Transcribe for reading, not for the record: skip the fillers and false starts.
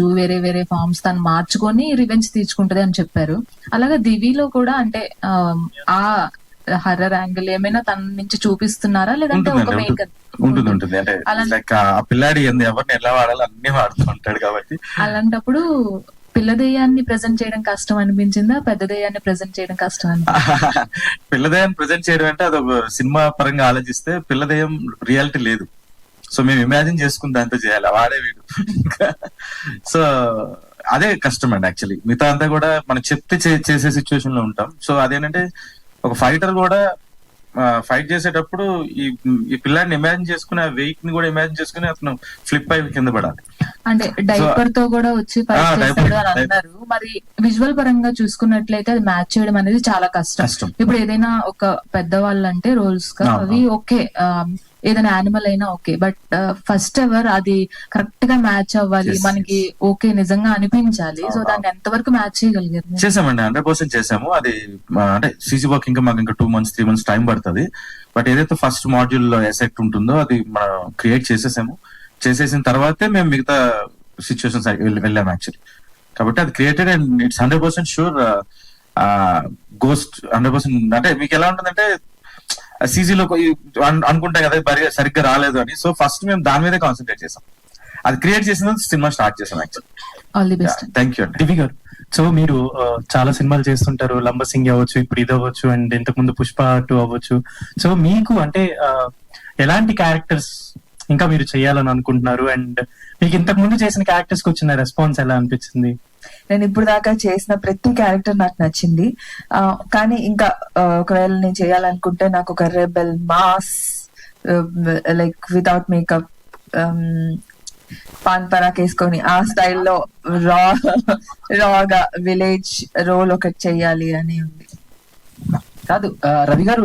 వేరే వేరే ఫార్మ్స్ తను మార్చుకొని రివెంజ్ తీర్చుకుంటది అని చెప్పారు. అలాగే దివిలో కూడా అంటే ఆ హర్రర్ యాంగిల్ ఏమైనా తన నుంచి చూపిస్తున్నారా లేదంటే ఒక మెయిన్ ఉంటుంది అంటే లైక్ ఆ పిల్లాడి ఎవరిని ఎలా వాడాలో అన్ని వాడుతూ ఉంటాడు కాబట్టి అలాంటప్పుడు పిల్ల దెయ్యాన్ని ప్రెజెంట్ చేయడం కష్టం అనిపించిందా, పెద్ద దెయ్యాన్ని ప్రెజెంట్ చేయడం కష్టం అనిపించిందా? పిల్ల దెయ్యాన్ని ప్రెజెంట్ చేయడం అంటే అదొక సినిమా పరంగా ఆలోచిస్తే పిల్ల దెయ్యం రియాలిటీ లేదు. సో మేము ఇమాజిన్ చేసుకుని దాంతో చేయాలి, వాడే వీడు. సో అదే కష్టం అండి యాక్చువల్లీ. మిగతా అంతా కూడా మనం చెప్తే చేసే సిచ్యువేషన్ లో ఉంటాం. సో అదేంటంటే ఒక ఫైటర్ కూడా ఫైట్ చేసేటప్పుడు ఈ పిల్లాడిని ఇమాజిన్ చేసుకుని ఆ వెయిట్ ని కూడా ఇమాజిన్ చేసుకుని అతను ఫ్లిప్ అయి కింద పడాలి. అంటే డైపర్ తో కూడా వచ్చి ఫైట్ చేస్తాడు అని అన్నారు. మరి విజువల్ పరంగా చూసుకున్నట్లయితే అది మ్యాచ్ చేయడం అనేది చాలా కష్టం. ఇప్పుడు ఏదైనా ఒక పెద్దవాళ్ళు అంటే రోల్స్ అవి ఓకే, ఏదైనా యానిమల్ అయినా ఓకే, బట్ ఫస్ట్ ఎవర్ అది కరెక్ట్ గా మ్యాచ్ అవ్వాలి, మనకి ఓకే నిజంగా అనిపించాలి. సో దాన్ని ఎంతవరకు మ్యాచ్ చేయగలిగారు? చేసామండి, 100% చేసాము. అది అంటే సీసీ వర్క్ ఇంకా మాకు ఇంకా 2 months 3 months టైం పడుతుంది. బట్ ఏదైతే ఫస్ట్ మాడ్యూల్ లో ఎసెక్ట్ ఉంటుందో అది మనం క్రియేట్ చేసేసాము. చేసేసిన తర్వాతే మేము మిగతా సిచ్యువేషన్స్ వెళ్ళాము యాక్చువల్లీ. కాబట్టి అది created and it's 100% sure ghost. 100% అంటే మీకు ఎలా ఉంటుందంటే సీజీలో అనుకుంటాం కదా సరిగ్గా రాలేదు అని. సో ఫస్ట్ మేము దాని మీదే కాన్సన్ట్రేట్ చేసాం. అది క్రియేట్ చేసిన సినిమా స్టార్ట్ చేసాం actually. All the best. Thank you అండి. దివి గారు, సో మీరు చాలా సినిమాలు చేస్తుంటారు, లంబసింగి అవ్వచ్చు, ఇప్పుడు ఇది అవ్వచ్చు, అండ్ ఇంతకు ముందు పుష్ప 2 అవ్వచ్చు. సో మీకు అంటే ఎలాంటి క్యారెక్టర్స్ ఇంకా మీరు చేయాలని అనుకుంటున్నారు, అండ్ మీకు ఇంతకు ముందు చేసిన క్యారెక్టర్స్ కి వచ్చిన రెస్పాన్స్ ఎలా అనిపించింది? నేను ఇప్పుడు దాకా చేసిన ప్రతి క్యారెక్టర్ నాకు నచ్చింది. కానీ ఇంకా ఒకవేళ నేను చేయాలనుకుంటే నాకు ఒక rebel mass like without makeup Pan Parag వేసుకొని ఆ స్టైల్లో రాగా విలేజ్ రోల్ ఒకటి చెయ్యాలి అని ఉంది. కాదు రవి గారు,